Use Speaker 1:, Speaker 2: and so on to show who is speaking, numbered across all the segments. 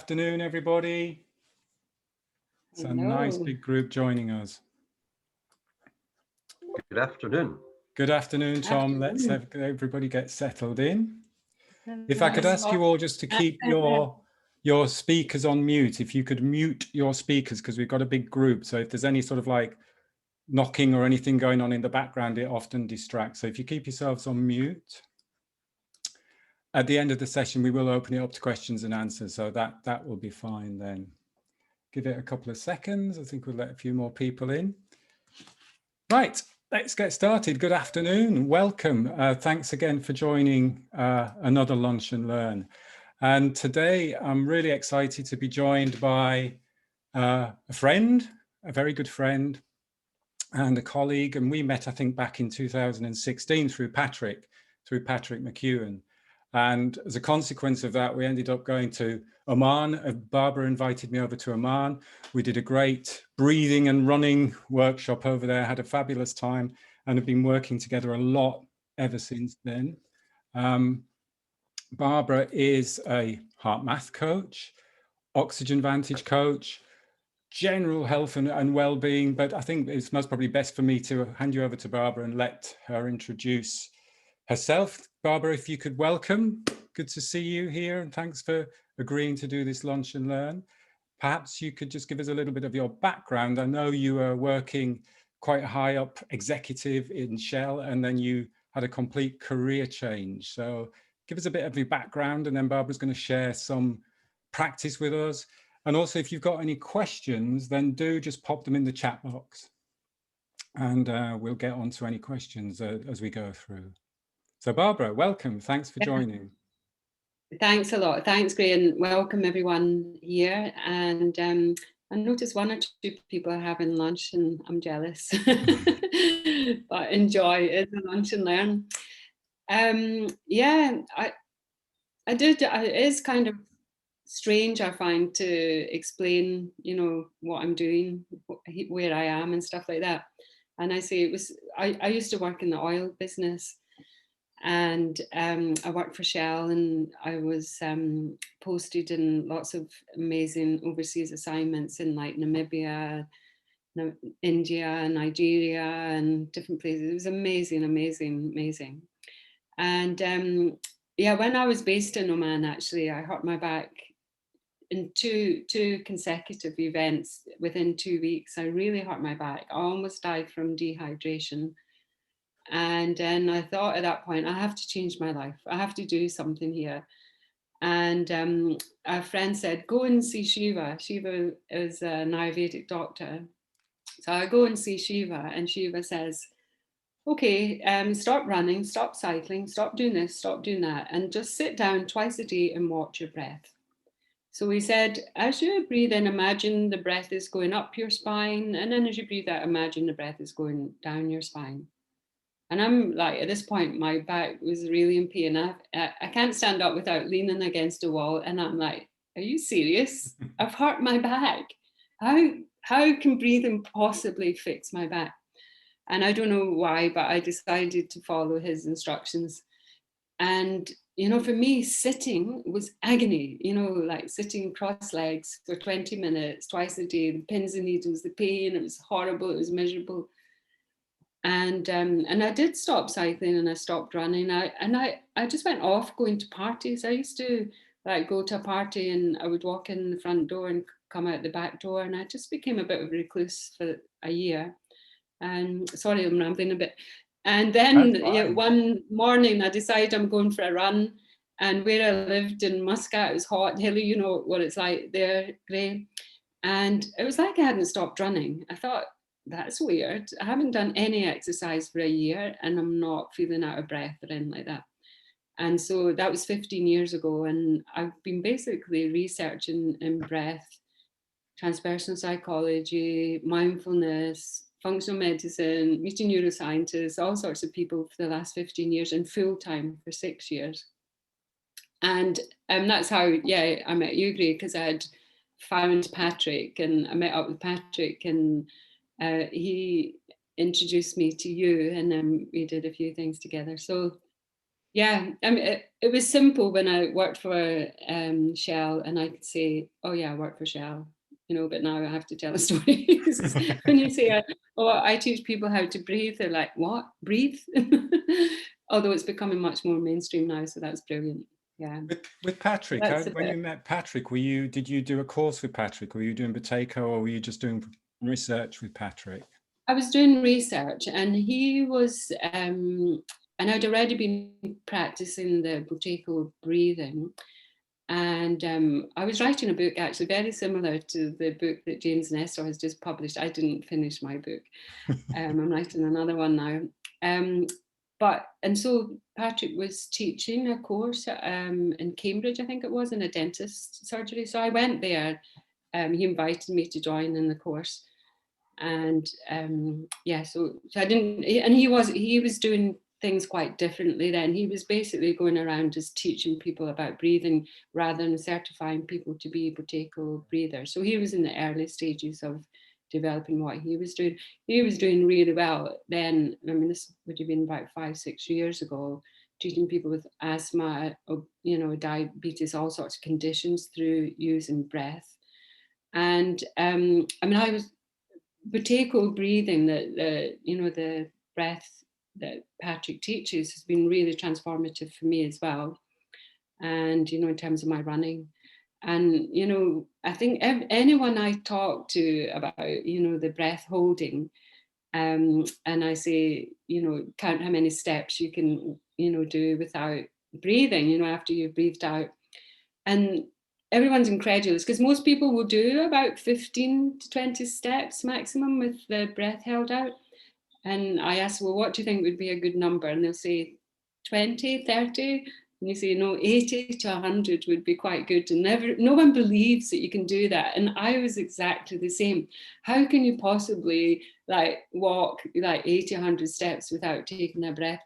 Speaker 1: afternoon, everybody. It's a nice big group joining us.
Speaker 2: Good afternoon.
Speaker 1: Good afternoon, Tom. Let's have everybody get settled in. If I could ask you all just to keep your speakers on mute, if you could mute your speakers, because we've got a big group. So if there's any sort of like knocking or anything going on in the background, it often distracts. So if you keep yourselves on mute. At the end of the session, we will open it up to questions and answers. So that will be fine then. Give it a couple of seconds. I think we'll let a few more people in. Right, let's get started. Good afternoon, welcome. Thanks again for joining another Lunch and Learn. And today I'm really excited to be joined by a friend, a very good friend and a colleague. And we met, I think, back in 2016 through Patrick McKeown. And as a consequence of that, we ended up going to Oman. Barbara invited me over to Oman. We did a great breathing and running workshop over there, had a fabulous time, and have been working together a lot ever since then. Barbara is a HeartMath coach, Oxygen Advantage coach, general health and well-being, but I think it's most probably best for me to hand you over to Barbara and let her introduce herself. Barbara, if you could welcome, good to see you here, and thanks for agreeing to do this Lunch and Learn. Perhaps you could just give us a little bit of your background. I know you are working quite high up executive in Shell, and then you had a complete career change. So give us a bit of your background, and then Barbara's going to share some practice with us. And also, if you've got any questions, then do just pop them in the chat box, and we'll get on to any questions as we go through. So Barbara, welcome. Thanks for joining.
Speaker 3: Thanks a lot. Thanks, Graham. Welcome everyone here. And I noticed one or two people are having lunch and I'm jealous. But enjoy. It's a Lunch and Learn. Yeah, I did. It is kind of strange, I find, to explain, you know, what I'm doing, where I am and stuff like that. And I say it was, I used to work in the oil business. And I worked for Shell, and I was posted in lots of amazing overseas assignments in like Namibia, India, Nigeria, and different places. It was amazing, amazing, amazing. And yeah, when I was based in Oman, actually, I hurt my back in two consecutive events within 2 weeks. I really hurt my back. I almost died from dehydration. And then I thought at that point, I have to change my life. I have to do something here. And a friend said, go and see Shiva. Shiva is an Ayurvedic doctor. So I go and see Shiva, and Shiva says, okay, stop running, stop cycling, stop doing this, stop doing that, and just sit down twice a day and watch your breath. So he said, as you breathe in, imagine the breath is going up your spine. And then as you breathe out, imagine the breath is going down your spine. And I'm like, at this point, my back was really in pain. I can't stand up without leaning against a wall. And I'm like, are you serious? I've hurt my back. How can breathing possibly fix my back? And I don't know why, but I decided to follow his instructions. And, you know, for me, sitting was agony, you know, like sitting cross legs for 20 minutes, twice a day, the pins and needles, the pain, it was horrible, it was miserable. And I did stop cycling and I stopped running. I just went off going to parties. I used to like go to a party and I would walk in the front door and come out the back door, and I just became a bit of a recluse for a year. And sorry, I'm rambling a bit. And then one morning I decided I'm going for a run. And where I lived in Muscat, it was hot, hilly, you know what it's like there, Gray. And it was like I hadn't stopped running. I thought, that's weird. I haven't done any exercise for a year and I'm not feeling out of breath or anything like that. And so that was 15 years ago. And I've been basically researching in breath, transpersonal psychology, mindfulness, functional medicine, meeting neuroscientists, all sorts of people for the last 15 years and full time for 6 years. And that's how, yeah, I met you, Gray, because I had found Patrick and I met up with Patrick, and he introduced me to you, and then we did a few things together. So Yeah, I mean, it was simple when I worked for Shell, and I could say, "Oh yeah, I work for Shell," you know. But now I have to tell a story. When you say, "Oh, I teach people how to breathe," they're like, "What? Breathe?" Although it's becoming much more mainstream now, so that's brilliant. Yeah,
Speaker 1: With Patrick,
Speaker 3: that's a
Speaker 1: when
Speaker 3: bit.
Speaker 1: you met Patrick, did you do a course with Patrick? Were you doing Buteyko, or were you just doing research with Patrick?
Speaker 3: I was doing research, and he was, and I'd already been practicing the Buteyko breathing. And I was writing a book actually very similar to the book that James Nestor has just published. I didn't finish my book. I'm writing another one now. And so Patrick was teaching a course in Cambridge, I think it was, in a dentist surgery. So I went there. He invited me to join in the course. And yeah, so I didn't, and he was doing things quite differently then. He was basically going around just teaching people about breathing rather than certifying people to be Buteyko breathers. So he was in the early stages of developing what he was doing. He was doing really well then. I mean, this would have been about 5-6 years ago, treating people with asthma, you know, diabetes, all sorts of conditions through using breath. And I mean, I was Buteyko breathing, the breath that Patrick teaches has been really transformative for me as well. And, you know, in terms of my running. And, you know, I think anyone I talk to about, you know, the breath holding, and I say, you know, count how many steps you can, you know, do without breathing, you know, after you've breathed out. And everyone's incredulous because most people will do about 15 to 20 steps maximum with the breath held out. And I ask, well, what do you think would be a good number? And they'll say 20, 30. And you say, no, 80 to 100 would be quite good. And no one believes that you can do that. And I was exactly the same. How can you possibly like walk like 80, 100 steps without taking a breath?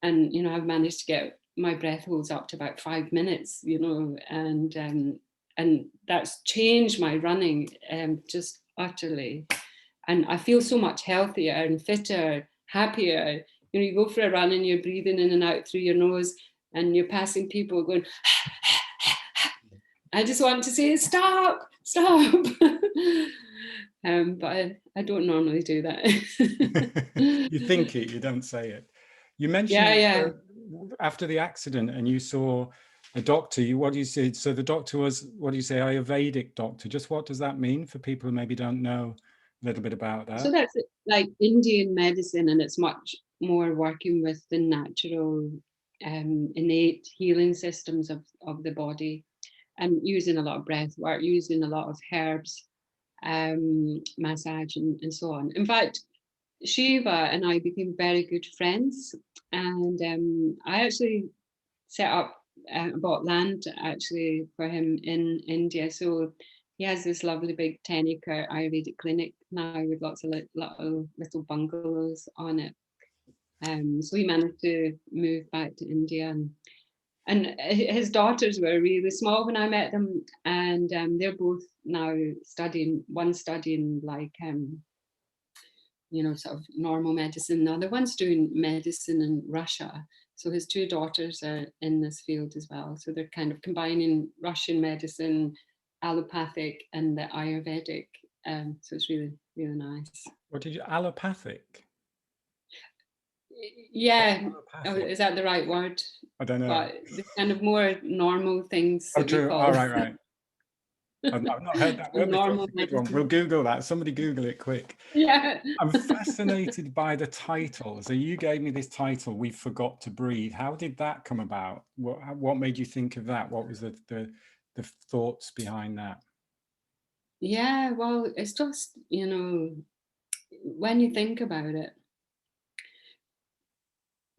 Speaker 3: And, you know, I've managed to get my breath holds up to about 5 minutes, you know, and that's changed my running just utterly. And I feel so much healthier and fitter, happier. You know, you go for a run and you're breathing in and out through your nose and you're passing people going, I just want to say, stop. But I don't normally do that.
Speaker 1: You think it, you don't say it. You mentioned
Speaker 3: Yeah.
Speaker 1: after the accident and you saw a doctor, what do you say? So the doctor was, what do you say, Ayurvedic doctor? Just what does that mean for people who maybe don't know a little bit about that?
Speaker 3: So that's like Indian medicine, and it's much more working with the natural, innate healing systems of the body, and using a lot of breath work, using a lot of herbs, massage, and so on. In fact, Shiva and I became very good friends, and I actually set up, bought land actually for him in India. So he has this lovely big 10-acre Ayurvedic clinic now with lots of little bungalows on it. So he managed to move back to India, and his daughters were really small when I met them, and they're both now studying. One studying like you know, sort of normal medicine. The other one's doing medicine in Russia. So his two daughters are in this field as well. So they're kind of combining Russian medicine, allopathic, and the Ayurvedic. So it's really, really nice.
Speaker 1: What did you, allopathic?
Speaker 3: Yeah,
Speaker 1: Allopathic?
Speaker 3: is that the right word?
Speaker 1: I don't know.
Speaker 3: But the kind of more normal things that we call.
Speaker 1: Oh, right. I've not heard that word before. It's a good one. We'll Google that. Somebody Google it quick.
Speaker 3: Yeah.
Speaker 1: I'm fascinated by the title. So you gave me this title, We Forgot to Breathe. How did that come about? What made you think of that? What was the thoughts behind that?
Speaker 3: Yeah, well, it's just, you know, when you think about it,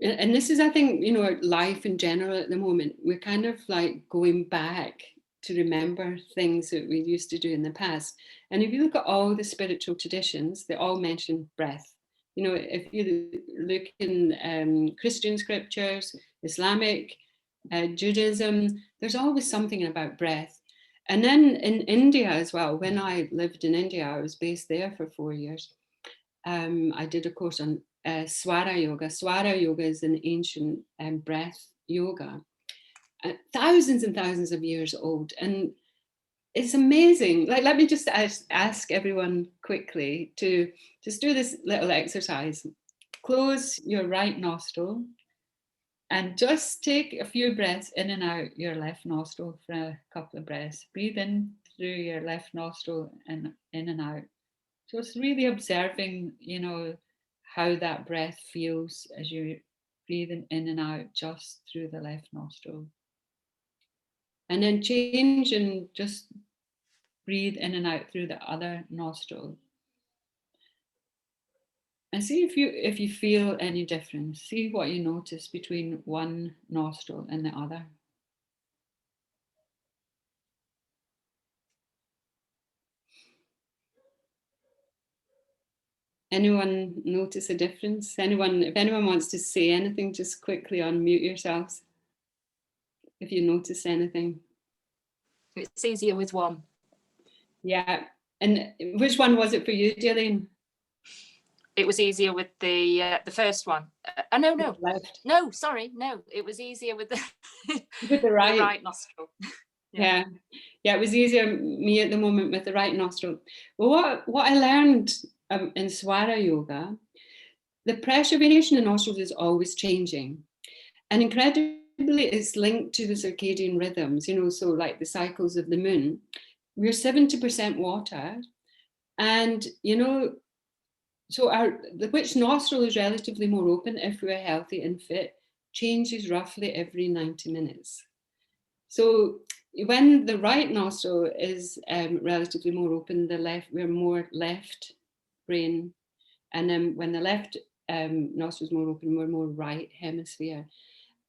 Speaker 3: and this is, I think, you know, life in general at the moment, we're kind of like going back to remember things that we used to do in the past. And if you look at all the spiritual traditions, they all mention breath. You know, if you look in Christian scriptures, Islamic, Judaism, there's always something about breath. And then in India as well, when I lived in India, I was based there for 4 years. I did a course on Swara yoga. Swara yoga is an ancient breath yoga, thousands and thousands of years old, and it's amazing. Like, let me just ask everyone quickly to just do this little exercise. Close your right nostril and just take a few breaths in and out your left nostril for a couple of breaths. Breathe in through your left nostril and in and out. Just really observing, how that breath feels as you're breathing in and out just through the left nostril. And then change and just breathe in and out through the other nostril. And see if you feel any difference. See what you notice between one nostril and the other. Anyone notice a difference? If anyone wants to say anything, just quickly unmute yourselves. If you notice anything.
Speaker 2: It's easier with one.
Speaker 3: Yeah. And which one was it for you, Jillian?
Speaker 2: It was easier with the first one. No, sorry, no. It was easier with the
Speaker 3: with the right
Speaker 2: nostril.
Speaker 3: Yeah, it was easier me at the moment with the right nostril. Well, what I learned in Swara yoga, the pressure variation in nostrils is always changing, and incredibly, it's linked to the circadian rhythms. So like the cycles of the moon. We're 70% water, and so which nostril is relatively more open if we're healthy and fit changes roughly every 90 minutes. So when the right nostril is relatively more open, we're more left brain. And then when the left nostril is more open, we're more right hemisphere.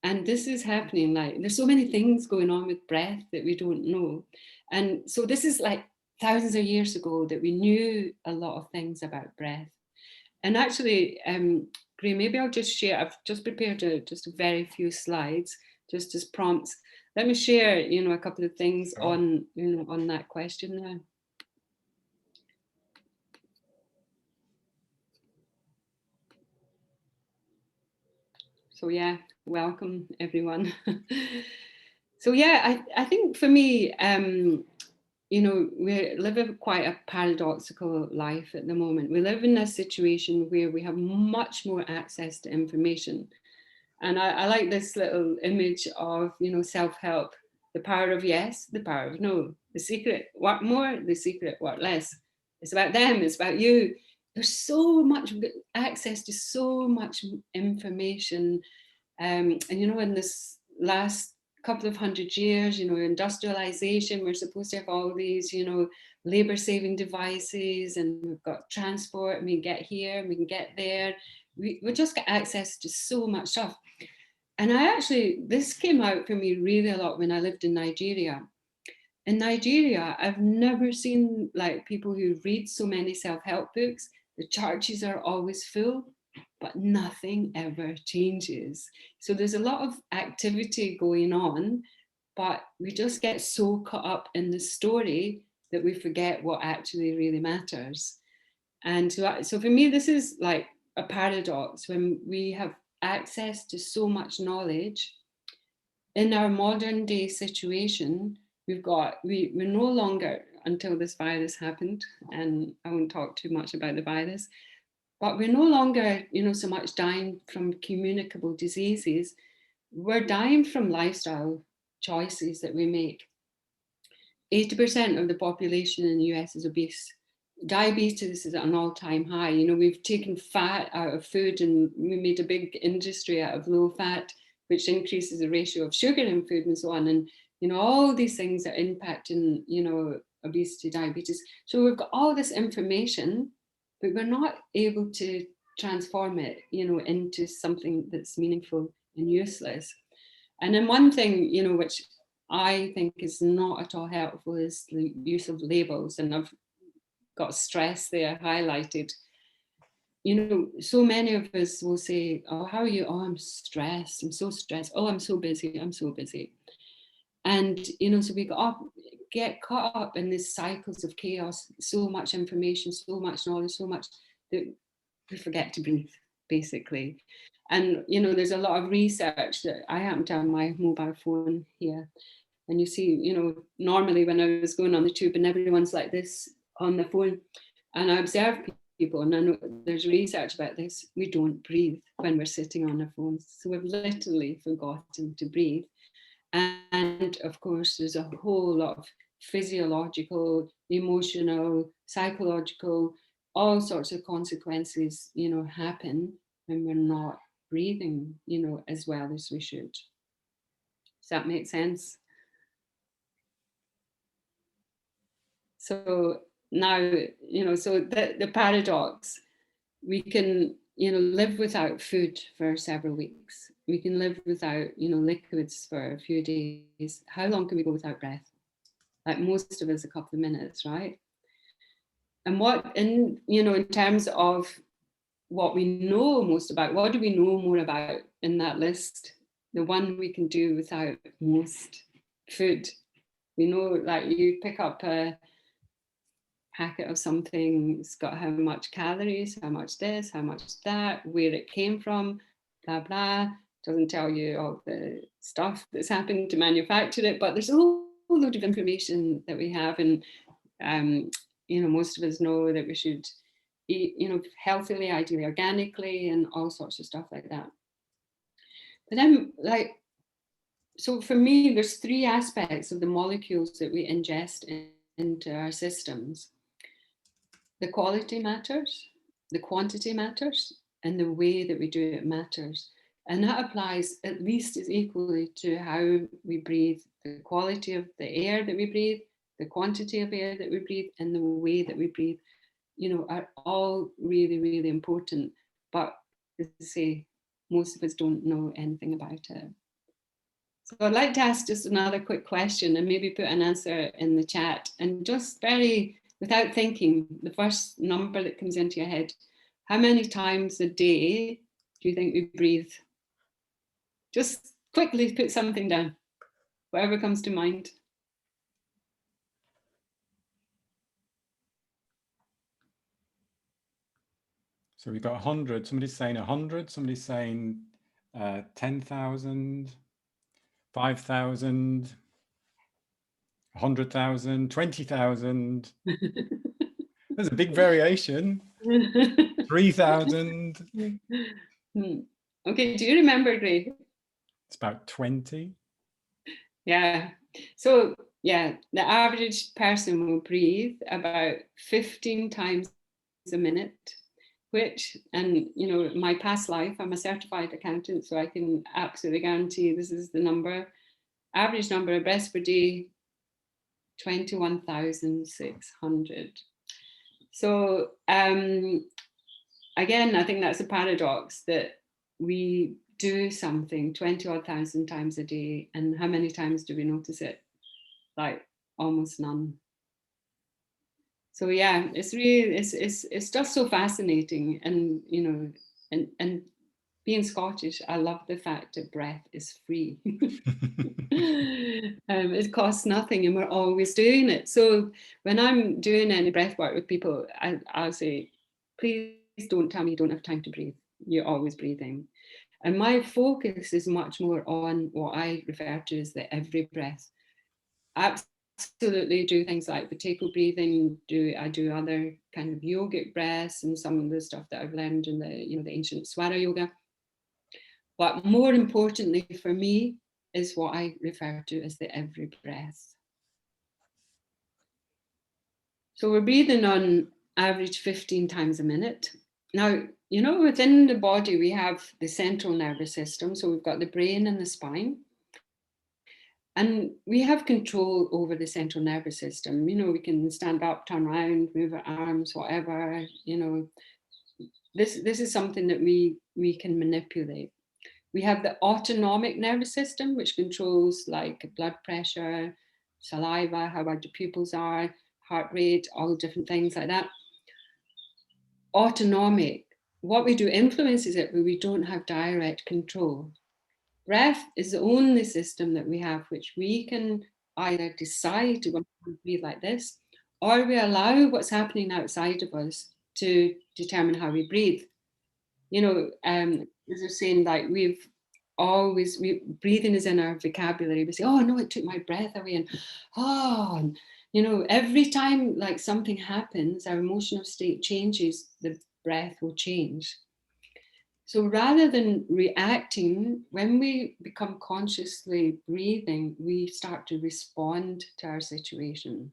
Speaker 3: And this is happening, like, there's so many things going on with breath that we don't know. And so this is like thousands of years ago that we knew a lot of things about breath. And actually, Graeme, maybe I'll just share, I've just prepared just a very few slides, just as prompts. Let me share, a couple of things on that question there. So yeah, welcome everyone. So yeah, I think for me, we live quite a paradoxical life at the moment. We live in a situation where we have much more access to information. And I like this little image of, self-help, the power of yes, the power of no, the secret, work more, the secret, work less. It's about them, it's about you. There's so much access to so much information. And, in this last couple of 100 years, industrialization, we're supposed to have all these, labor-saving devices, and we've got transport, and we can get here, and we can get there. We just get access to so much stuff. And this came out for me really a lot when I lived in Nigeria. In Nigeria, I've never seen like people who read so many self-help books. The churches are always full, but nothing ever changes. So there's a lot of activity going on, but we just get so caught up in the story that we forget what actually really matters. And so for me, this is like a paradox when we have access to so much knowledge. In our modern day situation, we're no longer, until this virus happened, and I won't talk too much about the virus, but we're no longer, so much dying from communicable diseases. We're dying from lifestyle choices that we make. 80% of the population in the US is obese. Diabetes is at an all-time high. We've taken fat out of food, and we made a big industry out of low fat, which increases the ratio of sugar in food and so on. And, all these things are impacting, obesity, diabetes. So we've got all this information, but we're not able to transform it, into something that's meaningful and useless. And then one thing, which I think is not at all helpful is the use of labels. And I've got stress there highlighted. So many of us will say, oh, how are you? Oh, I'm stressed. I'm so stressed. Oh, I'm so busy. I'm so busy. And, so we get caught up in these cycles of chaos, so much information, so much knowledge, so much that we forget to breathe. basically. And, you know, there's a lot of research that I happen to have my mobile phone here. And you see, you know, normally when I was going on the tube and everyone's like this on the phone, and I observe people, and I know there's research about this, we don't breathe when we're sitting on our phones. So we've literally forgotten to breathe. And of course, there's a whole lot of physiological, emotional, psychological, all sorts of consequences, you know, happen when we're not breathing, you know, as well as we should. Does that make sense? So now, you know, so the paradox, we can, you know, live without food for several weeks. We can live without, you know, liquids for a few days. How long can we go without breath? Like most of us, a couple of minutes, right? And what, you know, in terms of what we know most about, what do we know more about in that list? The one we can do without most: food. We know, like, you pick up a packet of something, it's got how much calories, how much this, how much that, where it came from, blah, blah. Doesn't tell you all the stuff that's happened to manufacture it, but there's a whole load of information that we have. And, you know, most of us know that we should eat, you know, healthily, ideally organically, and all sorts of stuff like that. But then, like, so for me, there's three aspects of the molecules that we ingest into our systems. The quality matters, the quantity matters, and the way that we do it matters. And that applies at least as equally to how we breathe. The quality of the air that we breathe, the quantity of air that we breathe, and the way that we breathe, you know, are all really, really important. But as I say, most of us don't know anything about it. So I'd like to ask just another quick question and maybe put an answer in the chat, and just very, without thinking, the first number that comes into your head: how many times a day do you think we breathe? Just quickly put something down, whatever comes to mind.
Speaker 1: So we've got 100, somebody's saying 100, somebody's saying 10,000, 5,000, 100,000, 20,000. There's a big variation. 3,000.
Speaker 3: Okay, do you remember, Gray?
Speaker 1: It's about 20.
Speaker 3: Yeah. So yeah, the average person will breathe about 15 times a minute, which, and you know, my past life, I'm a certified accountant, so I can absolutely guarantee this is the number. Average number of breaths per day, 21,600. So again, I think that's a paradox, that we do something 20,000 times a day, and how many times do we notice it? Like almost none. So yeah, it's really, it's just so fascinating. And you know, and being Scottish, I love the fact that breath is free. It costs nothing, and we're always doing it. So when I'm doing any breath work with people, I'll say, please don't tell me you don't have time to breathe. You're always breathing. And my focus is much more on what I refer to as the every breath. Absolutely do things like vertical breathing. I do other kind of yogic breaths and some of the stuff that I've learned in the, you know, the ancient Swara yoga. But more importantly for me is what I refer to as the every breath. So we're breathing on average 15 times a minute. Now, you know, within the body, we have the central nervous system. So we've got the brain and the spine. And we have control over the central nervous system. You know, we can stand up, turn around, move our arms, whatever, you know. This is something that we can manipulate. We have the autonomic nervous system, which controls like blood pressure, saliva, how wide your pupils are, heart rate, all different things like that. Autonomic, what we do influences it, but we don't have direct control. Breath is the only system that we have which we can either decide to breathe like this, or we allow what's happening outside of us to determine how we breathe. you know, as I was saying, like breathing is in our vocabulary. We say, oh no, it took my breath away, and oh, and, you know, every time like something happens, our emotional state changes, the breath will change. So rather than reacting, when we become consciously breathing, we start to respond to our situation.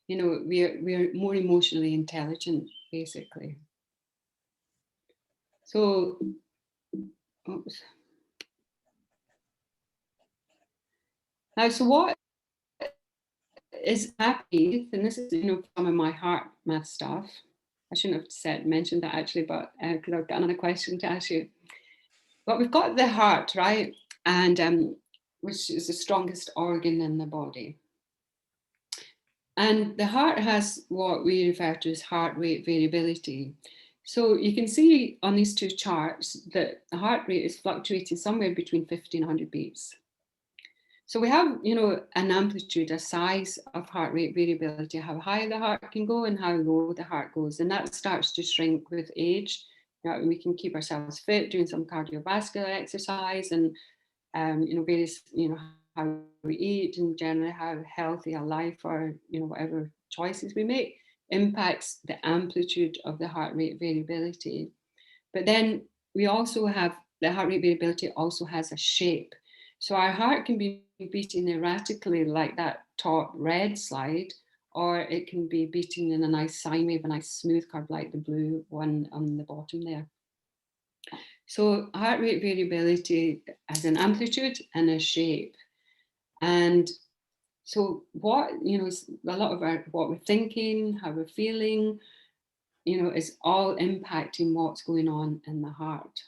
Speaker 3: You know, we're more emotionally intelligent, basically. So, oops. Now, so what is happy, and this is, you know, some of my HeartMath stuff. I shouldn't have mentioned that actually, but because I've got another question to ask you. But we've got the heart, right? And which is the strongest organ in the body. And the heart has what we refer to as heart rate variability. So you can see on these two charts that the heart rate is fluctuating somewhere between 50 and 100 beats. So we have, you know, an amplitude, a size of heart rate variability, how high the heart can go and how low the heart goes. And that starts to shrink with age. You know, we can keep ourselves fit, doing some cardiovascular exercise and, you know, various, you know, how we eat and generally how healthy a life or, you know, whatever choices we make impacts the amplitude of the heart rate variability. But then we also have, the heart rate variability also has a shape. So our heart can be beating erratically like that top red slide, or it can be beating in a nice sine wave, a nice smooth curve like the blue one on the bottom there. So heart rate variability has an amplitude and a shape. And so what, you know, a lot of what we're thinking, how we're feeling, you know, is all impacting what's going on in the heart.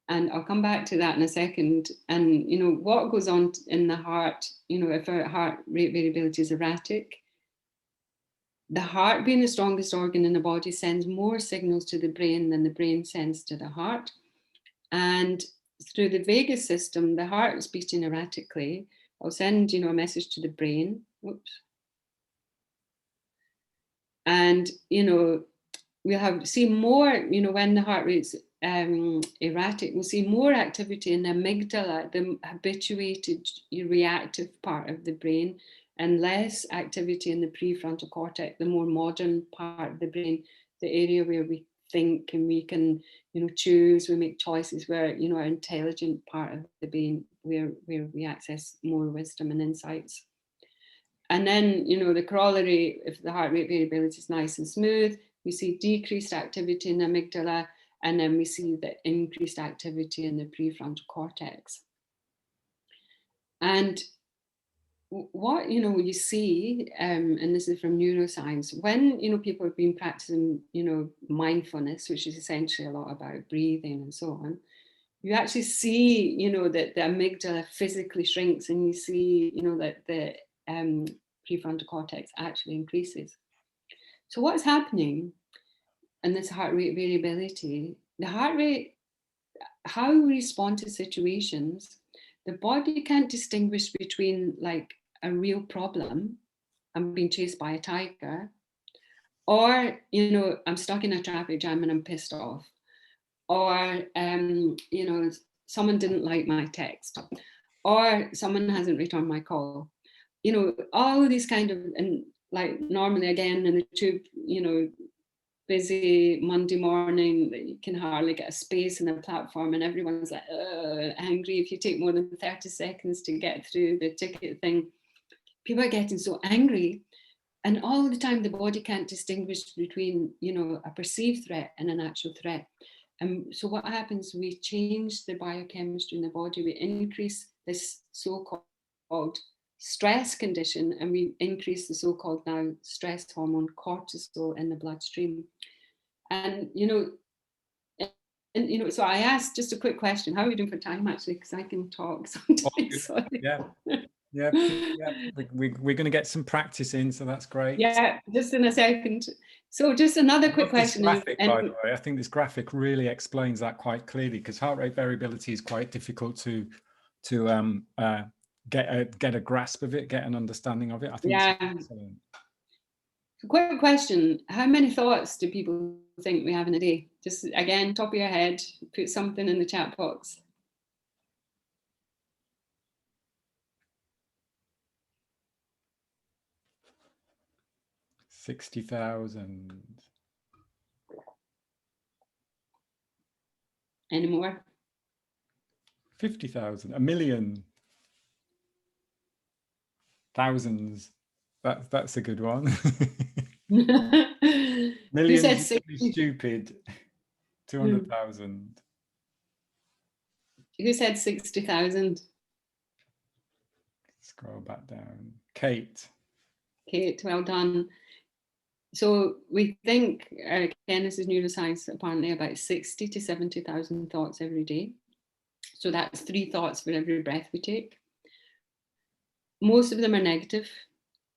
Speaker 3: And I'll come back to that in a second. And, you know, what goes on in the heart, you know, if our heart rate variability is erratic, the heart being the strongest organ in the body sends more signals to the brain than the brain sends to the heart. And through the vagus system, the heart is beating erratically. I'll send, you know, a message to the brain. Oops. And, you know, we'll see more, you know, when the heart rate's erratic, we'll see more activity in the amygdala, the habituated reactive part of the brain, and less activity in the prefrontal cortex, the more modern part of the brain, the area where we think and we can, you know, choose, we make choices, where, you know, our intelligent part of the brain, where we access more wisdom and insights. And then, you know, the corollary, if the heart rate variability is nice and smooth, we see decreased activity in the amygdala, and then we see the increased activity in the prefrontal cortex. And what, you know, you see, and this is from neuroscience, when, you know, people have been practicing, you know, mindfulness, which is essentially a lot about breathing and so on, you actually see, you know, that the amygdala physically shrinks, and you see, you know, that the prefrontal cortex actually increases. So what's happening in this heart rate variability, the heart rate, how we respond to situations, the body can't distinguish between like a real problem, I'm being chased by a tiger, or, you know, I'm stuck in a traffic jam and I'm pissed off, or, you know, someone didn't like my text, or someone hasn't returned my call. You know, all of these kind of, and like normally again in the tube, you know, busy Monday morning, you can hardly get a space in the platform, and everyone's like angry if you take more than 30 seconds to get through the ticket thing. People are getting so angry, and all the time the body can't distinguish between, you know, a perceived threat and an actual threat. And so what happens, we change the biochemistry in the body, we increase this so-called stress condition, and we increase the so-called now stress hormone cortisol in the bloodstream. And, you know, and, you know, so I asked just a quick question, how are we doing for time actually, because I can talk sometimes. Sorry.
Speaker 1: Yeah, we're going to get some practice in, so that's great.
Speaker 3: Yeah, just in a second. So just another quick question.
Speaker 1: Graphic, by the way, I think this graphic really explains that quite clearly, because heart rate variability is quite difficult to get a grasp of it, get an understanding of it. I think
Speaker 3: yeah.
Speaker 1: it's excellent.
Speaker 3: Quick question, how many thoughts do people think we have in a day? Just again, top of your head, put something in the chat box.
Speaker 1: $60,000.
Speaker 3: Any more?
Speaker 1: 50,000, a million, thousands. That's a good one. Millions
Speaker 3: said
Speaker 1: is
Speaker 3: 60?
Speaker 1: pretty stupid. 200,000.
Speaker 3: Who said 60,000?
Speaker 1: Scroll back down. Kate.
Speaker 3: Kate, well done. So we think, again, this is neuroscience, apparently about 60 to 70,000 thoughts every day. So that's 3 thoughts for every breath we take. Most of them are negative.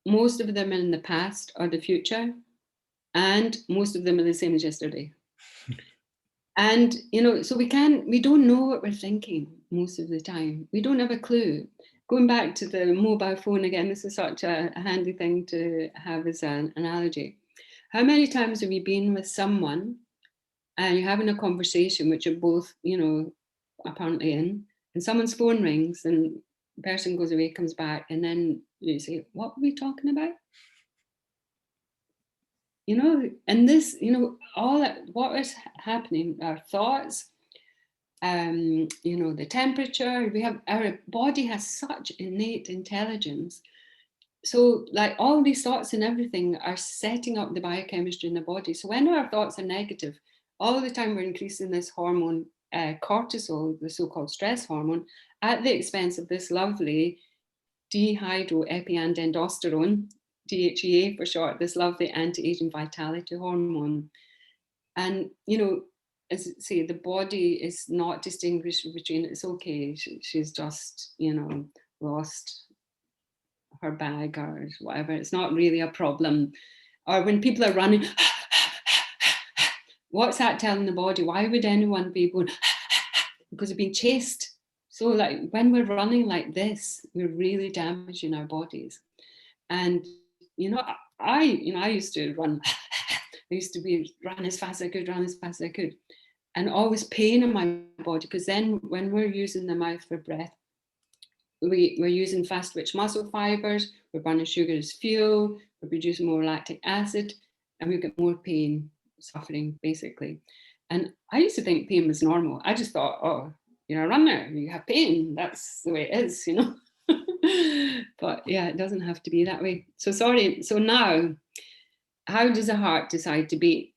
Speaker 3: Most of them are in the past or the future. And most of them are the same as yesterday. And, so we don't know what we're thinking most of the time. We don't have a clue. Going back to the mobile phone again, this is such a handy thing to have as an analogy. How many times have you been with someone and you're having a conversation which you're both, apparently in, and someone's phone rings and the person goes away, comes back, and then you say, what were we talking about? And this, all that, what is happening, our thoughts, the temperature, our body has such innate intelligence. So like all these thoughts and everything are setting up the biochemistry in the body. So when our thoughts are negative, all the time we're increasing this hormone, cortisol, the so-called stress hormone, at the expense of this lovely dihydroepiandrosterone, DHEA for short, this lovely anti-aging vitality hormone. And, as I say, the body is not distinguished between, it's okay, she's just, lost her bag or whatever. It's not really a problem. Or when people are running, what's that telling the body? Why would anyone be going, because they're being chased? So like when we're running like this, we're really damaging our bodies. And, I used to run. I used to run as fast as I could, and always pain in my body, because then when we're using the mouth for breath, we're using fast twitch muscle fibers, we're burning sugar as fuel, we're producing more lactic acid, and we get more pain, suffering, basically. And I used to think pain was normal. I just thought, oh, you're a runner, you have pain, that's the way it is, But yeah, it doesn't have to be that way. So sorry. So now, how does the heart decide to beat?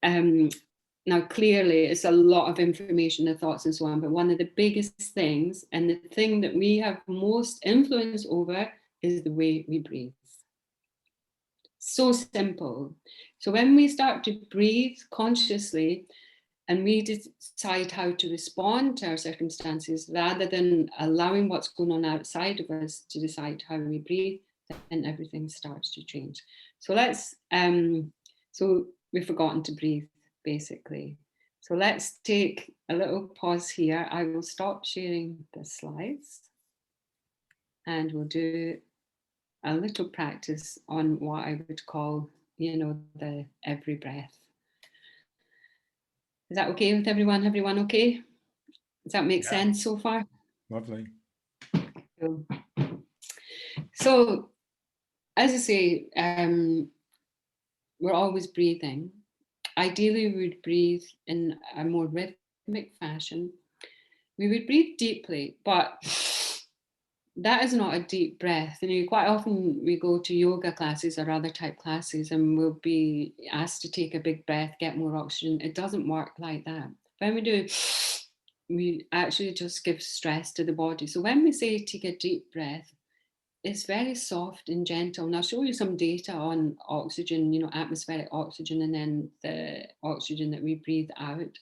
Speaker 3: Now, clearly, it's a lot of information, the thoughts and so on, but one of the biggest things, and the thing that we have most influence over, is the way we breathe. So simple. So when we start to breathe consciously, and we decide how to respond to our circumstances, rather than allowing what's going on outside of us to decide how we breathe, then everything starts to change. So so we've forgotten to breathe, basically. So let's take a little pause here. I will stop sharing the slides and we'll do a little practice on what I would call, the every breath. Is that okay with everyone? Everyone okay? Does that make sense so far?
Speaker 1: Lovely.
Speaker 3: Cool. So, as I say, we're always breathing. Ideally, we would breathe in a more rhythmic fashion. We would breathe deeply, but that is not a deep breath. Quite often we go to yoga classes or other type classes and we'll be asked to take a big breath, get more oxygen. It doesn't work like that. When we do, we actually just give stress to the body. So when we say take a deep breath, it's very soft and gentle. And I'll show you some data on oxygen, atmospheric oxygen, and then the oxygen that we breathe out.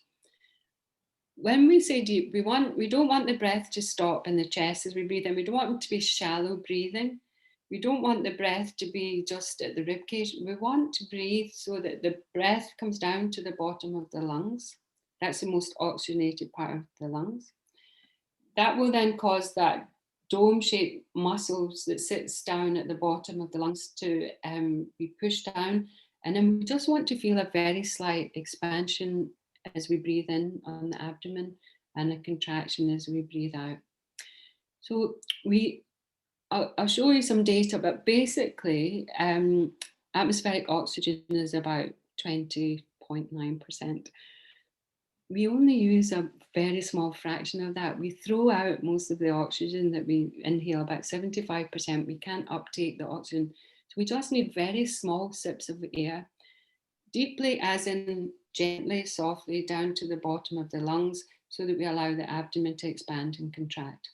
Speaker 3: When we say deep, we don't want the breath to stop in the chest as we breathe in. We don't want it to be shallow breathing. We don't want the breath to be just at the ribcage. We want to breathe so that the breath comes down to the bottom of the lungs. That's the most oxygenated part of the lungs. That will then cause that dome-shaped muscles that sits down at the bottom of the lungs to be pushed down. And then we just want to feel a very slight expansion as we breathe in on the abdomen and a contraction as we breathe out. So I'll show you some data, but basically atmospheric oxygen is about 20.9%. We only use a very small fraction of that. We throw out most of the oxygen that we inhale, about 75%. We can't uptake the oxygen. So we just need very small sips of air, deeply as in gently, softly down to the bottom of the lungs, so that we allow the abdomen to expand and contract.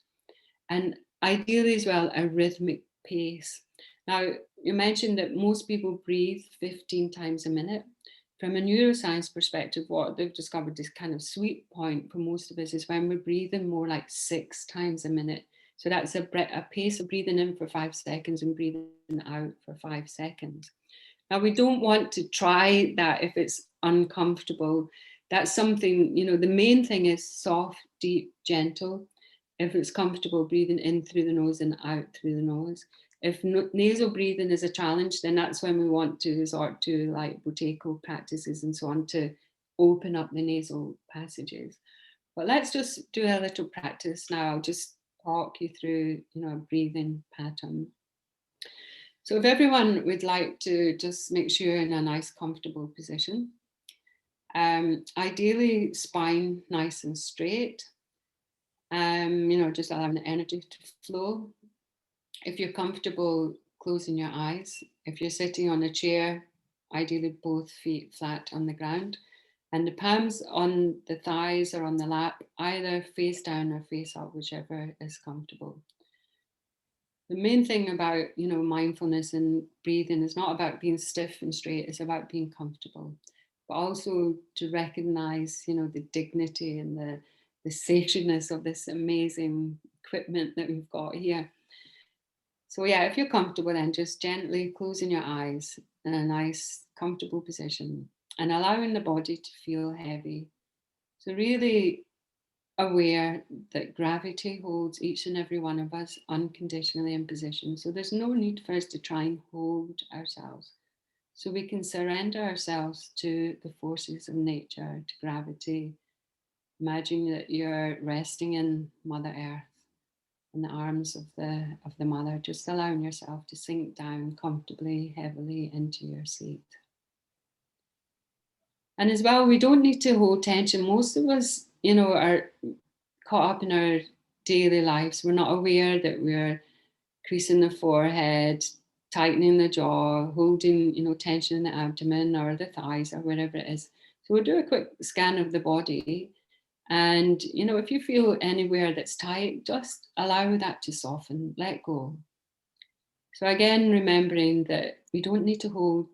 Speaker 3: And ideally as well, a rhythmic pace. Now, you mentioned that most people breathe 15 times a minute. From a neuroscience perspective, what they've discovered is kind of sweet point for most of us is when we're breathing more like 6 times a minute. So that's a pace of breathing in for 5 seconds and breathing out for 5 seconds. Now, we don't want to try that if it's uncomfortable. That's something, you know, the main thing is soft, deep, gentle. If it's comfortable, breathing in through the nose and out through the nose. If nasal breathing is a challenge, then that's when we want to resort to like Buteyko practices and so on to open up the nasal passages. But let's just do a little practice now. I'll just talk you through, you know, a breathing pattern. So if everyone would like to just make sure you're in a nice, comfortable position. Ideally, spine nice and straight. You know, just allowing the energy to flow. If you're comfortable, closing your eyes. If you're sitting on a chair, ideally both feet flat on the ground, and the palms on the thighs or on the lap, either face down or face up, whichever is comfortable. The main thing about, you know, mindfulness and breathing is not about being stiff and straight, it's about being comfortable, but also to recognize, you know, the dignity and the sacredness of this amazing equipment that we've got here. So yeah, if you're comfortable, then just gently closing your eyes in a nice, comfortable position and allowing the body to feel heavy. So really aware that gravity holds each and every one of us unconditionally in position. So there's no need for us to try and hold ourselves. So we can surrender ourselves to the forces of nature, to gravity. Imagine that you're resting in Mother Earth, in the arms of the mother, just allowing yourself to sink down comfortably, heavily into your seat. And as well, we don't need to hold tension. Most of us, you know, are caught up in our daily lives. We're not aware that we're creasing the forehead, tightening the jaw, holding, you know, tension in the abdomen or the thighs or wherever it is. So we'll do a quick scan of the body. And, you know, if you feel anywhere that's tight, just allow that to soften, let go. So again, remembering that we don't need to hold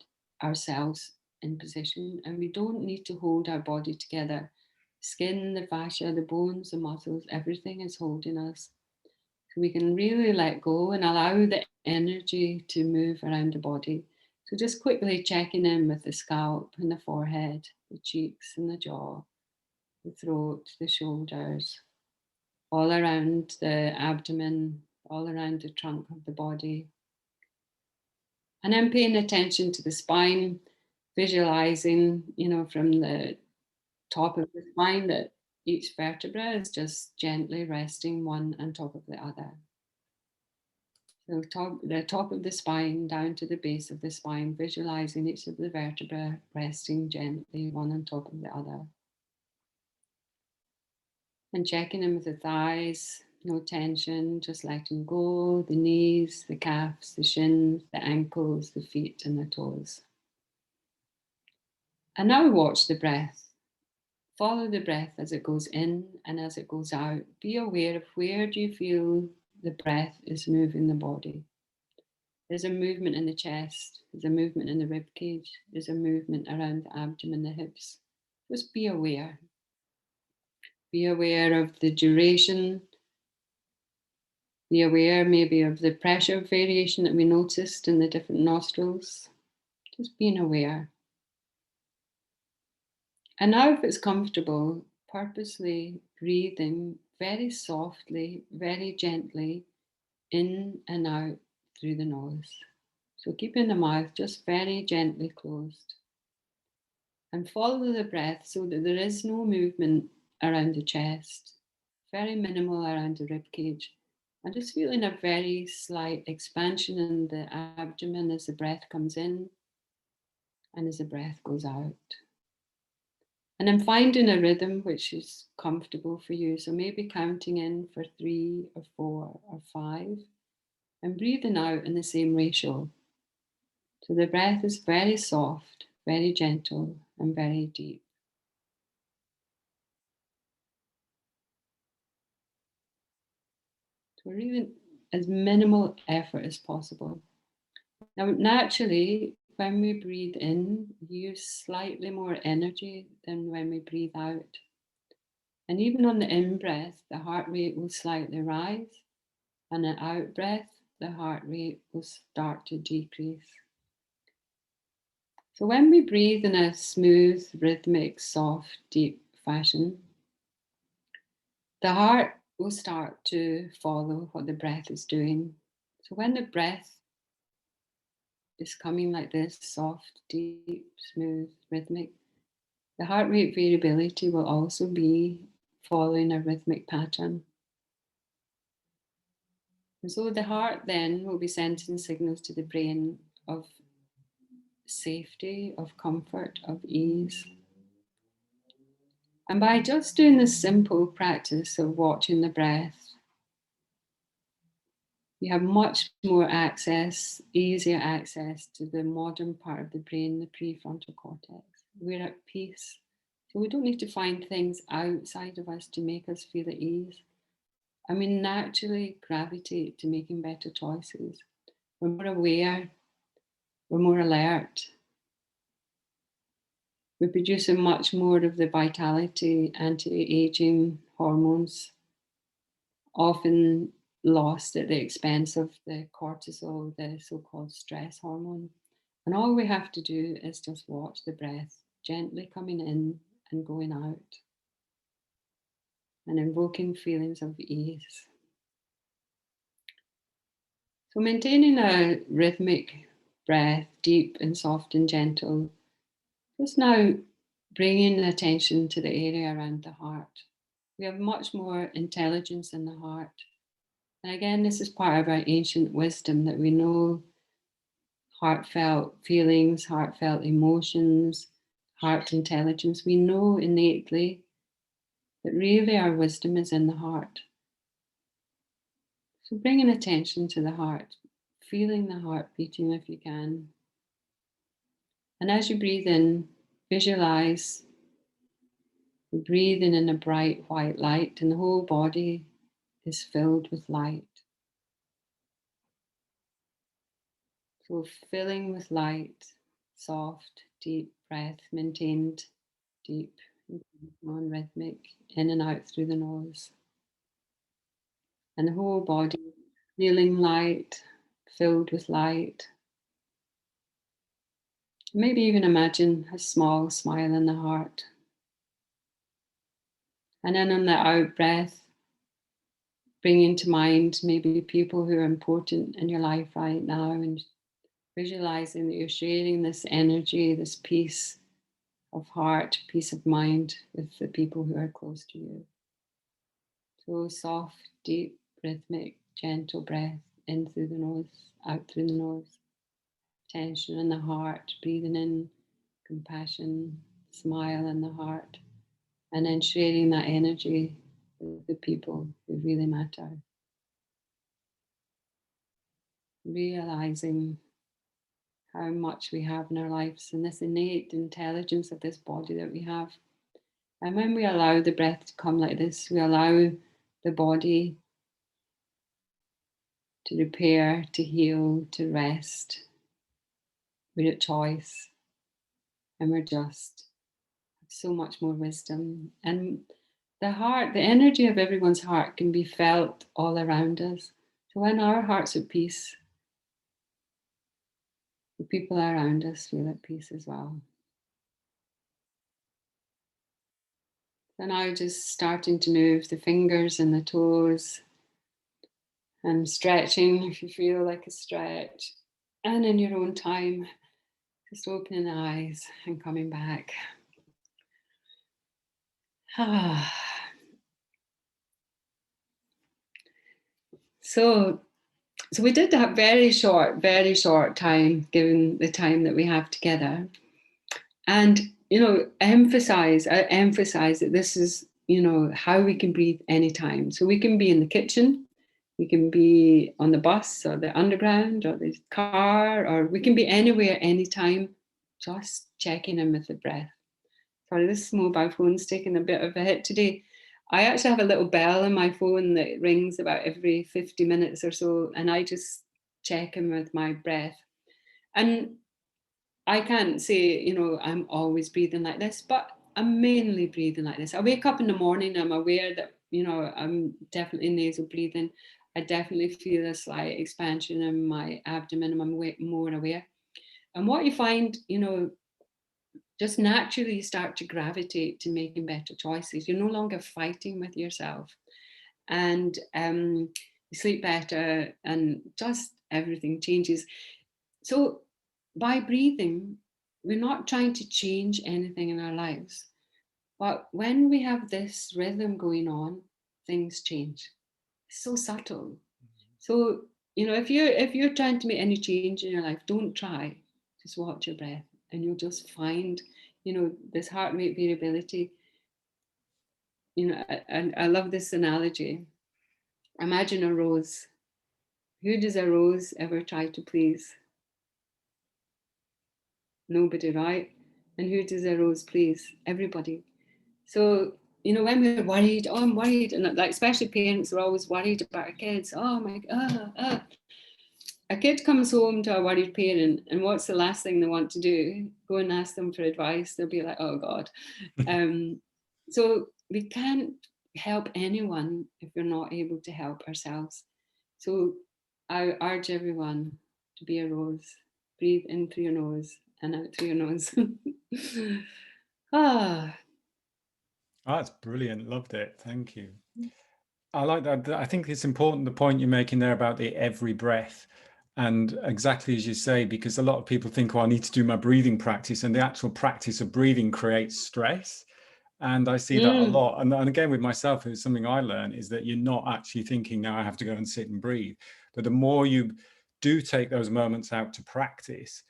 Speaker 3: ourselves in position and we don't need to hold our body together. Skin, the fascia, the bones, the muscles, everything is holding us. So we can really let go and allow the energy to move around the body. So just quickly checking in with the scalp and the forehead, the cheeks and the jaw, the throat, the shoulders, all around the abdomen, all around the trunk of the body. And then paying attention to the spine, visualizing, you know, from the top of the spine that each vertebra is just gently resting one on top of the other. So the top of the spine down to the base of the spine, visualizing each of the vertebrae resting gently one on top of the other. And checking in with the thighs, no tension, just letting go, the knees, the calves, the shins, the ankles, the feet and the toes. And now watch the breath. Follow the breath as it goes in and as it goes out. Be aware of where do you feel the breath is moving the body. There's a movement in the chest, there's a movement in the rib cage, there's a movement around the abdomen, the hips. Just be aware. Be aware of the duration. Be aware maybe of the pressure variation that we noticed in the different nostrils. Just being aware. And now if it's comfortable, purposely breathing very softly, very gently in and out through the nose. So keeping the mouth just very gently closed. And follow the breath so that there is no movement around the chest, very minimal around the rib cage. And just feeling a very slight expansion in the abdomen as the breath comes in and as the breath goes out. And I'm finding a rhythm which is comfortable for you. So maybe counting in for 3 or 4 or 5 and breathing out in the same ratio. So the breath is very soft, very gentle, and very deep. So really as minimal effort as possible. Now, naturally, when we breathe in, we use slightly more energy than when we breathe out. And even on the in-breath, the heart rate will slightly rise, and an out-breath, the heart rate will start to decrease. So when we breathe in a smooth, rhythmic, soft, deep fashion, the heart will start to follow what the breath is doing. So when the breath is coming like this, soft, deep, smooth, rhythmic, the heart rate variability will also be following a rhythmic pattern. And so the heart then will be sending signals to the brain of safety, of comfort, of ease. And by just doing this simple practice of watching the breath, you have much more access, easier access to the modern part of the brain, the prefrontal cortex. We're at peace. So we don't need to find things outside of us to make us feel at ease. And we naturally gravitate to making better choices. We're more aware, we're more alert. We're producing much more of the vitality, anti-aging hormones, often lost at the expense of the cortisol, the so-called stress hormone. And all we have to do is just watch the breath gently coming in and going out and invoking feelings of ease. So maintaining a rhythmic breath, deep and soft and gentle, just now bringing attention to the area around the heart. We have much more intelligence in the heart. And again, this is part of our ancient wisdom that we know heartfelt feelings, heartfelt emotions, heart intelligence. We know innately that really our wisdom is in the heart. So bringing attention to the heart, feeling the heart beating if you can. And as you breathe in, visualize breathing in a bright white light, and the whole body is filled with light. So filling with light, soft, deep breath, maintained deep, non-rhythmic, in and out through the nose. And the whole body feeling light, filled with light. Maybe even imagine a small smile in the heart. And then on the out breath, bringing to mind maybe people who are important in your life right now, and visualizing that you're sharing this energy, this peace of heart, peace of mind with the people who are close to you. So soft, deep, rhythmic, gentle breath in through the nose, out through the nose. Tension in the heart, breathing in compassion, smile in the heart, and then sharing that energy with the people who really matter. Realizing how much we have in our lives and this innate intelligence of this body that we have. And when we allow the breath to come like this, we allow the body to repair, to heal, to rest. We're at choice, and we're just so much more wisdom. And the heart, the energy of everyone's heart can be felt all around us. So when our heart's at peace, the people around us feel at peace as well. So now just starting to move the fingers and the toes, And stretching if you feel like a stretch. And in your own time, just opening the eyes and coming back. So we did that very short time, given the time that we have together. And, you know, I emphasize that this is, you know, how we can breathe anytime. So we can be in the kitchen, we can be on the bus or the underground or the car, or we can be anywhere, anytime, just checking in with the breath. Sorry, this mobile phone's taking a bit of a hit today. I actually have a little bell on my phone that rings about every 50 minutes or so, and I just check in with my breath. And I can't say, you know, I'm always breathing like this, but I'm mainly breathing like this. I wake up in the morning, I'm aware that, you know, I'm definitely nasal breathing. I definitely feel a slight expansion in my abdomen, and I'm more aware. And what you find, you know, just naturally you start to gravitate to making better choices. You're no longer fighting with yourself, and you sleep better, and just everything changes. So by breathing, we're not trying to change anything in our lives, but when we have this rhythm going on, things change. It's so subtle. So, you know, if you're trying to make any change in your life, don't try. Just watch your breath, and you'll just find, you know, this heart rate variability. You know, and I love this analogy. Imagine a rose. Who does a rose ever try to please? Nobody, right? And who does a rose please? Everybody. So, you know, when we're worried, oh, I'm worried, and like especially parents are always worried about our kids. Oh my God. A kid comes home to a worried parent, and what's the last thing they want to do? Go and ask them for advice. They'll be like, oh God. So we can't help anyone if we're not able to help ourselves. So I urge everyone to be a rose. Breathe in through your nose and out through your nose.
Speaker 1: That's brilliant. Loved it. Thank you. I like that. I think it's important, the point you're making there about the every breath. And exactly as you say, because a lot of people think, oh, I need to do my breathing practice, and the actual practice of breathing creates stress. And I see that a lot. And again, with myself, it's something I learned, is that you're not actually thinking, now I have to go and sit and breathe. But the more you do take those moments out to practice,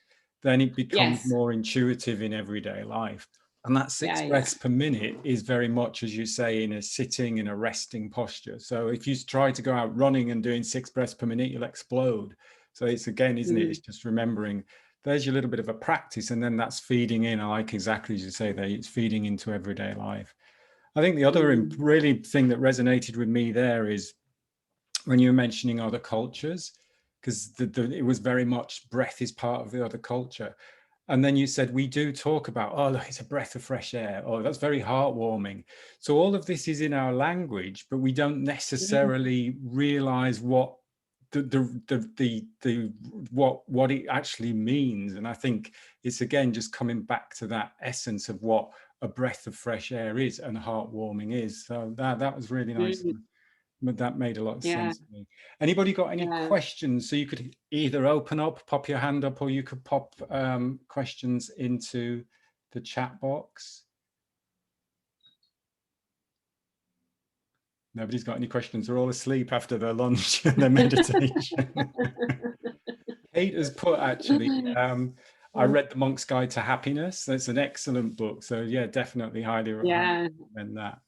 Speaker 1: then it becomes more intuitive in everyday life. And that 6 breaths per minute is very much, as you say, in a sitting, in a resting posture. So if you try to go out running and doing 6 breaths per minute, you'll explode. So it's, again, isn't it? It's just remembering there's your little bit of a practice, and then that's feeding in. I like exactly as you say there, it's feeding into everyday life. I think the other really thing that resonated with me there is when you were mentioning other cultures, because it was very much breath is part of the other culture. And then you said, we do talk about, oh, look, it's a breath of fresh air. Oh, that's very heartwarming. So all of this is in our language, but we don't necessarily realize what what it actually means. And I think it's, again, just coming back to that essence of what a breath of fresh air is and heartwarming is. So that was really nice. But that made a lot of sense to me. Anybody got any questions? So you could either open up, pop your hand up, or you could pop questions into the chat box. Nobody's got any questions. They're all asleep after their lunch and their meditation. Kate has put, actually, I read The Monk's Guide to Happiness. That's an excellent book. So yeah, definitely highly recommend that.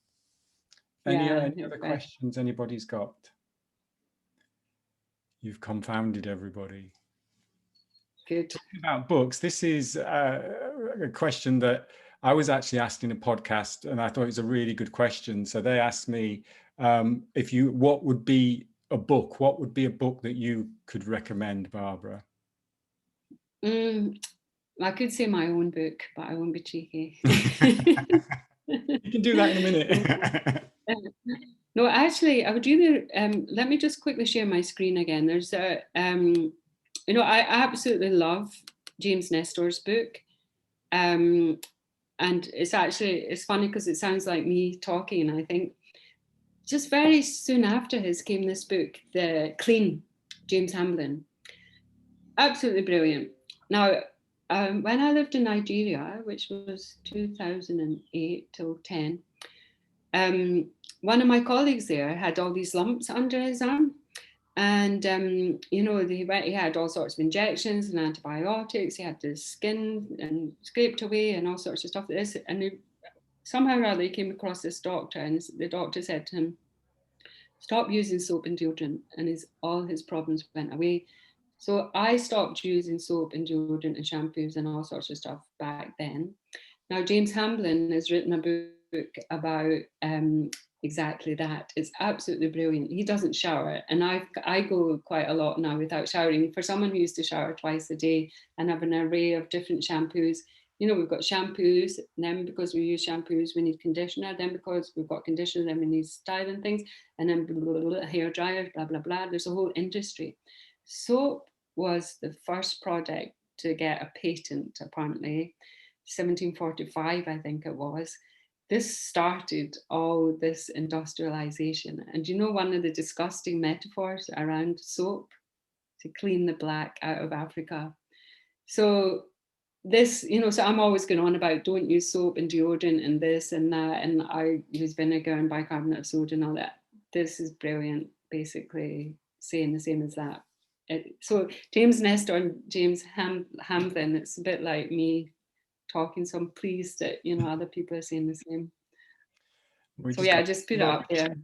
Speaker 1: Any other questions anybody's got? You've confounded everybody.
Speaker 3: Good.
Speaker 1: Talking about books, this is a question that I was actually asked in a podcast, and I thought it was a really good question. So they asked me, what would be a book that you could recommend, Barbara?
Speaker 3: I could say my own book, but I won't be cheeky.
Speaker 1: You can do that in a minute.
Speaker 3: No, actually, I would either, let me just quickly share my screen again. There's a, you know, I absolutely love James Nestor's book. And it's funny because it sounds like me talking. I think just very soon after his came this book, The Clean, James Hamblin. Absolutely brilliant. Now, when I lived in Nigeria, which was 2008 till 10, one of my colleagues there had all these lumps under his arm. And, you know, he had all sorts of injections and antibiotics. He had the skin and scraped away and all sorts of stuff like this. And somehow or other he came across this doctor, and the doctor said to him, stop using soap and deodorant, and all his problems went away. So I stopped using soap and deodorant and shampoos and all sorts of stuff back then. Now, James Hamblin has written a book about exactly that. It's absolutely brilliant. He doesn't shower, and I go quite a lot now without showering. For someone who used to shower twice a day and have an array of different shampoos, you know, we've got shampoos, and then because we use shampoos, we need conditioner, then because we've got conditioner, then we need styling things, and then blah, blah, blah, hair dryer, blah, blah, blah. There's a whole industry. Soap was the first product to get a patent, apparently, 1745, I think it was. This started all this industrialization. And you know, one of the disgusting metaphors around soap, to clean the black out of Africa. So this, you know, so I'm always going on about don't use soap and deodorant and this and that, and I use vinegar and bicarbonate of soda and all that. This is brilliant, basically saying the same as that. So James Nestor and James Hamblin, it's a bit like me talking, so I'm pleased that, you know, other people are saying the same. So yeah, just put it up there.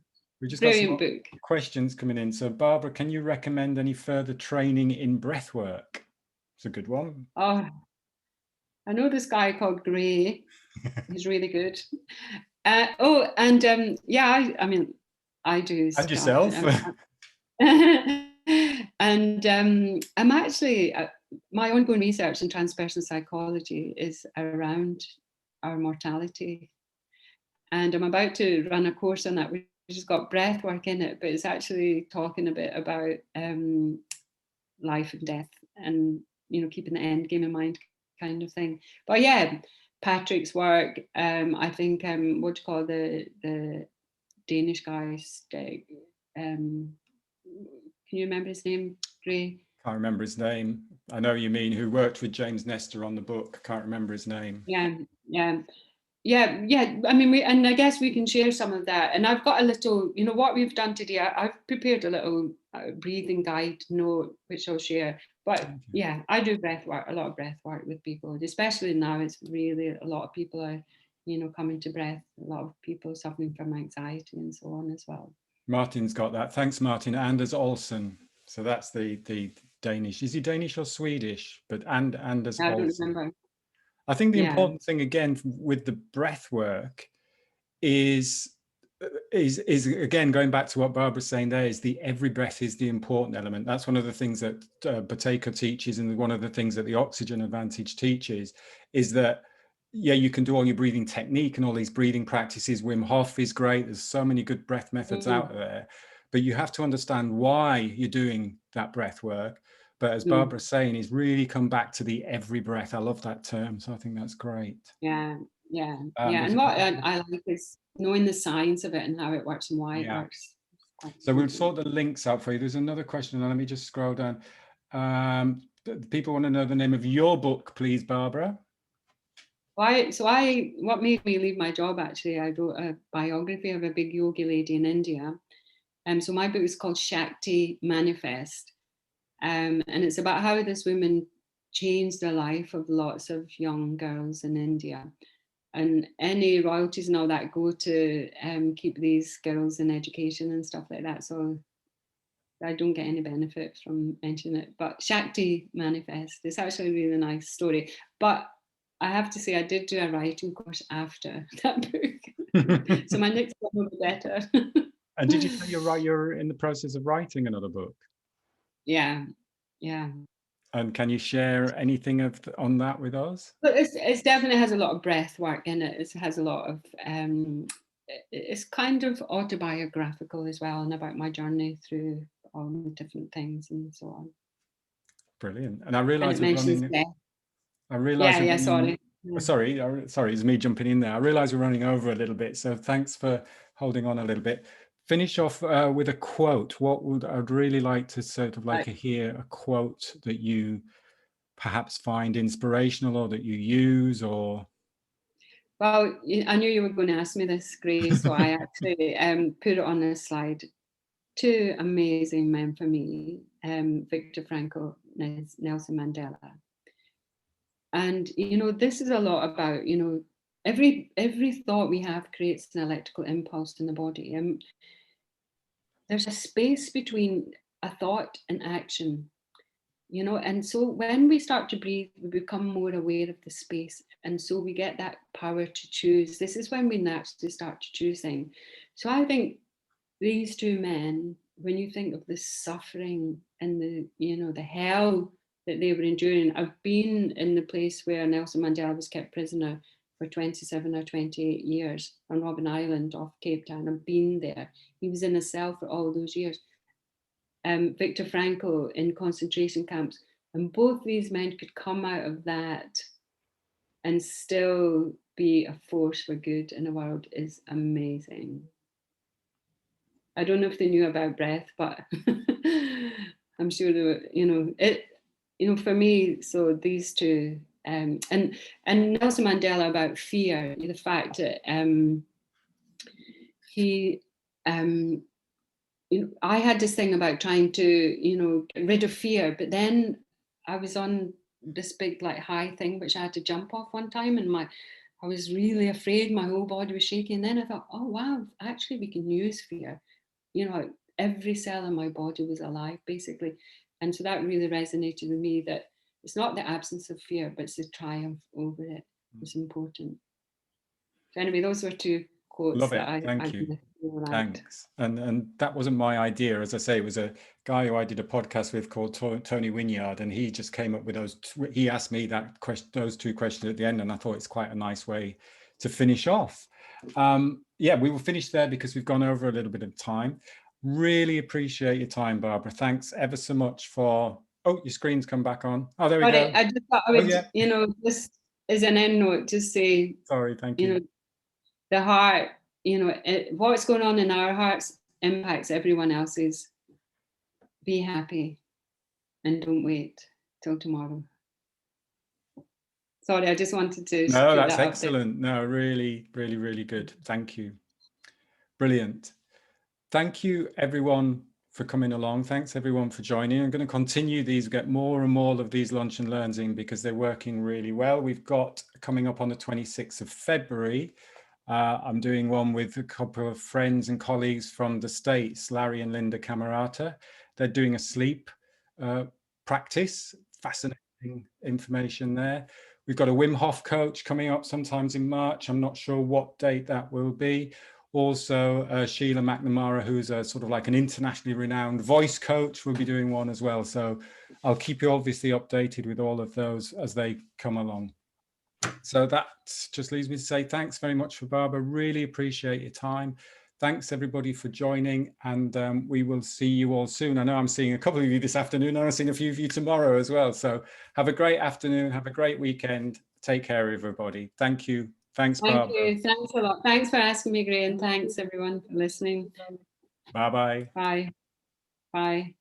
Speaker 1: We just
Speaker 3: brilliant
Speaker 1: got some
Speaker 3: book.
Speaker 1: Questions coming in. So Barbara, can you recommend any further training in breathwork? It's a good one.
Speaker 3: Oh, I know this guy called Gray. He's really good. Oh, and yeah, I mean, I do stuff.
Speaker 1: And yourself.
Speaker 3: And I'm actually, my ongoing research in transpersonal psychology is around our mortality. And I'm about to run a course on that, which has got breath work in it, but it's actually talking a bit about life and death and, you know, keeping the end game in mind kind of thing. But yeah, Patrick's work, I think, what do you call the Danish guy, can you remember his name, Gray?
Speaker 1: Can't remember his name. I know you mean, who worked with James Nestor on the book. Can't remember his name.
Speaker 3: Yeah. I mean, and I guess we can share some of that. And I've got a little, you know, what we've done today. I've prepared a little breathing guide note, which I'll share. But yeah, I do breath work, a lot of breath work with people, especially now. It's really a lot of people are, you know, coming to breath. A lot of people suffering from anxiety and so on as well.
Speaker 1: Martin's got that. Thanks, Martin. Anders Olsen. So that's the Danish. Is he Danish or Swedish? But Anders Olsen.
Speaker 3: I don't remember.
Speaker 1: I think the important thing again with the breath work is again going back to what Barbara's saying there, is the every breath is the important element. That's one of the things that Patrick teaches, and one of the things that the Oxygen Advantage teaches is that, yeah, you can do all your breathing technique and all these breathing practices. Wim Hof is great. There's so many good breath methods out there, but you have to understand why you're doing that breath work. But as Barbara's saying, is really come back to the every breath. I love that term. So I think that's great.
Speaker 3: Yeah. And what I like is knowing the science of it and how it works and why it works.
Speaker 1: So we'll sort the links out for you. There's another question. Let me just scroll down. People want to know the name of your book, please, Barbara.
Speaker 3: What made me leave my job, actually, I wrote a biography of a big yogi lady in India. So my book is called Shakti Manifest. And it's about how this woman changed the life of lots of young girls in India. And any royalties and all that go to keep these girls in education and stuff like that. So I don't get any benefit from mentioning it. But Shakti Manifest, it's actually a really nice story. But I have to say, I did do a writing course after that book. So my next one will be better.
Speaker 1: And did you say you're in the process of writing another book?
Speaker 3: Yeah.
Speaker 1: And can you share anything on that with us?
Speaker 3: But it definitely has a lot of breath work in it. It has a lot of, it's kind of autobiographical as well, and about my journey through all the different things and so on.
Speaker 1: Brilliant. And I realise we're running.
Speaker 3: Death.
Speaker 1: I realise.
Speaker 3: Sorry.
Speaker 1: Sorry, it's me jumping in there. I realise we're running over a little bit, so thanks for holding on a little bit. finish off with a quote. I'd really like to sort of like hear a quote that you perhaps find inspirational or that you use, or.
Speaker 3: Well, I knew you were going to ask me this, Grace, so I actually put it on this slide. Two amazing men for me, Viktor Frankl, Nelson Mandela. And, you know, this is a lot about, you know, every thought we have creates an electrical impulse in the body. And there's a space between a thought and action, you know, and so when we start to breathe, we become more aware of the space. And so we get that power to choose. This is when we naturally start to choose things. So I think these two men, when you think of the suffering and the, you know, the hell that they were enduring. I've been in the place where Nelson Mandela was kept prisoner for 27 or 28 years on Robben Island off Cape Town. I've been there. He was in a cell for all those years. Viktor Frankl in concentration camps. And both these men could come out of that and still be a force for good in the world is amazing. I don't know if they knew about breath, but I'm sure they were, you know, for me, so these two, and Nelson Mandela about fear, the fact that he, you know, I had this thing about trying to, you know, get rid of fear, but then I was on this big like high thing, which I had to jump off one time, and I was really afraid, my whole body was shaking. And then I thought, oh wow, actually we can use fear. You know, every cell in my body was alive, basically. And so that really resonated with me, that it's not the absence of fear, but it's the triumph over it was important. So anyway, those were two quotes.
Speaker 1: Love it.
Speaker 3: That
Speaker 1: Thank you.
Speaker 3: really liked.
Speaker 1: Thanks. And that wasn't my idea. As I say, it was a guy who I did a podcast with called Tony Wynyard, and he just came up with those. He asked me that question, those two questions at the end, and I thought it's quite a nice way to finish off. Yeah, we will finish there because we've gone over a little bit of time. Really appreciate your time, Barbara. Thanks ever so much for. Oh, your screen's come back on. Oh, there we go.
Speaker 3: I just thought I would, you know, just as an end note, just say,
Speaker 1: sorry, thank you.
Speaker 3: You know, the heart, you know, what's going on in our hearts impacts everyone else's. Be happy and don't wait till tomorrow. Sorry, I just wanted to.
Speaker 1: No, that's excellent. No, really, really, really good. Thank you. Brilliant. Thank you, everyone, for coming along. Thanks, everyone, for joining. I'm going to continue these, get more and more of these lunch and learns in because they're working really well. We've got coming up on the 26th of February. I'm doing one with a couple of friends and colleagues from the States, Larry and Linda Camerata. They're doing a sleep practice. Fascinating information there. We've got a Wim Hof coach coming up sometimes in March. I'm not sure what date that will be. Also, Sheila McNamara, who's a sort of like an internationally renowned voice coach, will be doing one as well. So I'll keep you obviously updated with all of those as they come along. So that just leaves me to say thanks very much for Barbara. Really appreciate your time. Thanks everybody for joining, and we will see you all soon. I know I'm seeing a couple of you this afternoon, and I'm seeing a few of you tomorrow as well. So have a great afternoon, have a great weekend. Take care, everybody. Thank you. Thanks, Barbara.
Speaker 3: Thank you. Thanks a lot. Thanks for asking me, Gray, and thanks everyone for listening.
Speaker 1: Bye-bye.
Speaker 3: Bye. Bye.